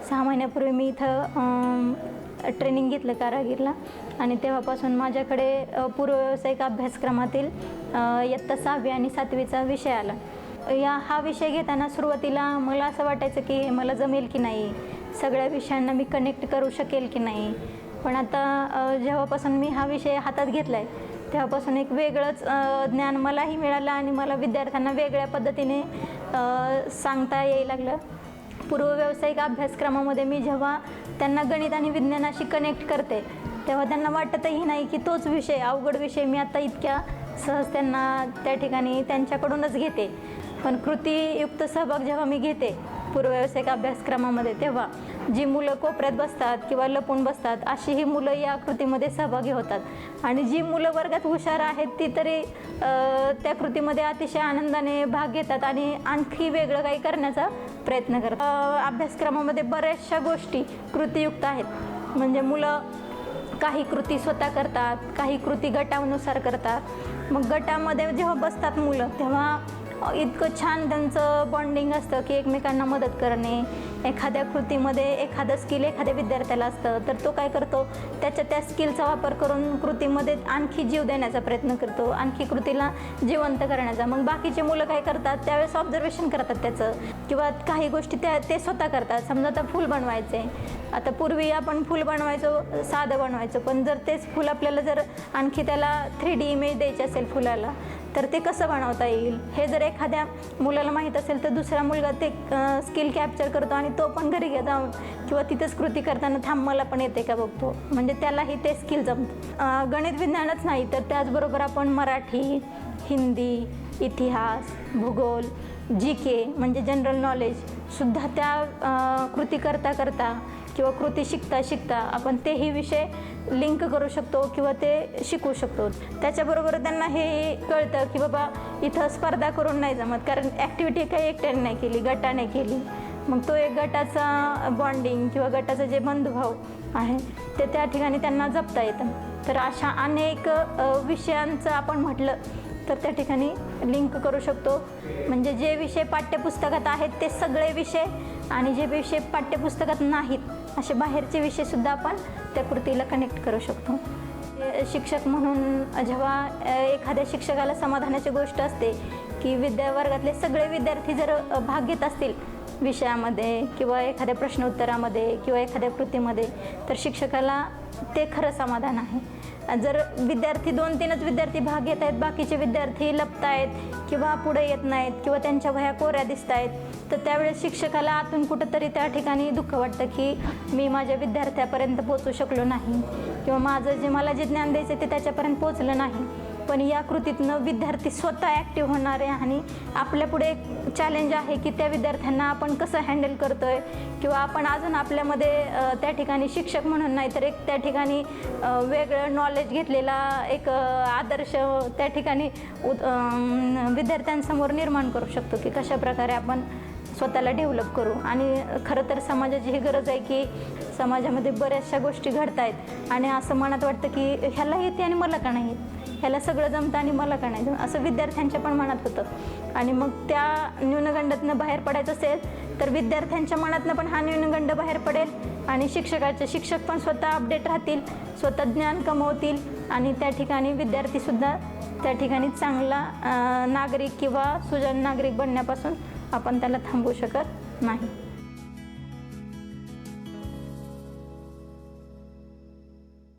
6 महिन्यापूर्वी मी इथं ट्रेनिंग घेतलं कारागीरला आणि तेव्हापासून माझ्याकडे पूर्व व्यावसायिक अभ्यासक्रमातील इयत्ता 6वी आणि 7वीचा विषय आला. हा विषय घेताना सुरुवातीला मला असं वाटायचं की मला जमेल की नाही, सगळ्या विषयांना मी कनेक्ट करू शकेल की नाही. पण आता जेव्हापासून मी हा विषय हातात घेतला आहे तेव्हापासून एक वेगळंच ज्ञान मलाही मिळालं आणि मला विद्यार्थ्यांना वेगळ्या पद्धतीने सांगता यायला लागलं. पूर्व व्यावसायिक अभ्यासक्रमामध्ये मी जेव्हा त्यांना गणित आणि विज्ञानाशी कनेक्ट करते तेव्हा त्यांना वाटतही नाही की तोच विषय, अवघड विषय मी आता इतक्या सहज त्यांना त्या ठिकाणी त्यांच्याकडूनच घेते. पण कृतीयुक्त सहभाग जेव्हा मी घेते पूर्व व्यावसायिक अभ्यासक्रमामध्ये तेव्हा जी मुलं कोपऱ्यात बसतात किंवा लपून बसतात अशी ही मुलं या कृतीमध्ये सहभागी होतात आणि जी मुलं वर्गात हुशार आहेत ती तरी त्या कृतीमध्ये अतिशय आनंदाने भाग घेतात आणि आणखी वेगळं काही करण्याचा प्रयत्न करतात. अभ्यासक्रमामध्ये बऱ्याचशा गोष्टी कृतीयुक्त आहेत. म्हणजे मुलं काही कृती स्वतः करतात, काही कृती गटानुसार करतात. मग गटामध्ये जेव्हा बसतात मुलं तेव्हा इतकं छान त्यांचं बॉन्डिंग असतं की एकमेकांना मदत करणे. एखाद्या कृतीमध्ये एखादं स्किल एखाद्या विद्यार्थ्याला असतं तर तो काय करतो, त्या स्किलचा वापर करून कृतीमध्ये आणखी जीव देण्याचा प्रयत्न करतो, आणखी कृतीला जिवंत करण्याचा. मग बाकीचे मुलं काय करतात, त्यावेळेस ऑब्झर्वेशन करतात त्याचं, किंवा काही गोष्टी ते स्वतः करतात. समजा आता फूल बनवायचे, आता पूर्वी आपण फूल बनवायचो, साधं बनवायचो, पण जर तेच फूल आपल्याला जर आणखी त्याला 3D इमेज द्यायची असेल फुलाला तर ते कसं बनवता येईल हे जर एखाद्या मुलाला माहीत असेल तर दुसरा मुलगा ते स्किल कॅप्चर करतो आणि तो पण घरी जाऊन किंवा तिथंच कृती करताना थांब मला पण येते का बघतो. म्हणजे त्यालाही ते स्किल जमतं. गणित विज्ञानच नाही तर त्याचबरोबर आपण मराठी, हिंदी, इतिहास, भूगोल, GK म्हणजे जनरल नॉलेजसुद्धा त्या कृती करता करता किंवा कृती शिकता शिकता आपण तेही विषय लिंक करू शकतो किंवा ते शिकू शकतो. त्याच्याबरोबर त्यांना हे कळतं की बाबा इथं स्पर्धा करून नाही जमत, कारण ॲक्टिव्हिटी काही एकट्याने नाही केली, गटाने केली. मग तो एक गटाचा बॉन्डिंग किंवा गटाचं जे बंधुभाव आहे ते त्या ठिकाणी त्यांना जपता येतं. तर अशा अनेक विषयांचं आपण म्हटलं तर त्या ठिकाणी लिंक करू शकतो. म्हणजे जे विषय पाठ्यपुस्तकात आहेत ते सगळे विषय आणि जे विषय पाठ्यपुस्तकात नाहीत असे बाहेरचे विषयसुद्धा आपण त्या कृतीला कनेक्ट करू शकतो. शिक्षक म्हणून जेव्हा एखाद्या शिक्षकाला समाधानाची गोष्ट असते की वर्गातले सगळे विद्यार्थी जर भाग घेत असतील विषयामध्ये किंवा एखाद्या प्रश्नोत्तरामध्ये किंवा एखाद्या कृतीमध्ये तर शिक्षकाला ते खरं समाधान आहे. जर विद्यार्थी 2-3च विद्यार्थी भाग घेत आहेत, बाकीचे विद्यार्थी लपत आहेत किंवा पुढे येत नाहीत किंवा त्यांच्या वह्या कोऱ्या दिसत आहेत तर त्यावेळेस शिक्षकाला आतून कुठंतरी त्या ठिकाणी दुःख वाटतं की मी माझ्या विद्यार्थ्यापर्यंत पोचू शकलो नाही किंवा मला जे ज्ञान द्यायचं ते त्याच्यापर्यंत पोचलं नाही. पण या कृतीतनं विद्यार्थी स्वतः ॲक्टिव्ह होणार आहे आणि आपल्यापुढे एक चॅलेंज आहे की त्या विद्यार्थ्यांना आपण कसं हँडल करतो आहे किंवा आपण अजून आपल्यामध्ये त्या ठिकाणी शिक्षक म्हणून नाही तर एक त्या ठिकाणी वेगळं नॉलेज घेतलेला एक आदर्श त्या ठिकाणी विद्यार्थ्यांसमोर निर्माण करू शकतो की कशाप्रकारे आपण स्वतःला डेव्हलप करू. आणि खरं तर समाजाची ही गरज आहे की समाजामध्ये बऱ्याचशा गोष्टी घडत आहेत आणि असं मनात वाटतं की ह्याला येते आणि मला का नाही येत, ह्याला सगळं जमतं आणि मला का नाही जमतं, असं विद्यार्थ्यांच्या पण मनात होतं. आणि मग त्या न्यूनगंडातनं बाहेर पडायचं असेल तर विद्यार्थ्यांच्या मनातनं पण हा न्यूनगंड बाहेर पडेल आणि शिक्षक पण स्वतः अपडेट राहतील, स्वतः ज्ञान कमवतील आणि त्या ठिकाणी विद्यार्थीसुद्धा त्या ठिकाणी चांगला नागरिक किंवा सुजाण नागरिक बनण्यापासून आपण त्याला थांबवू शकत नाही.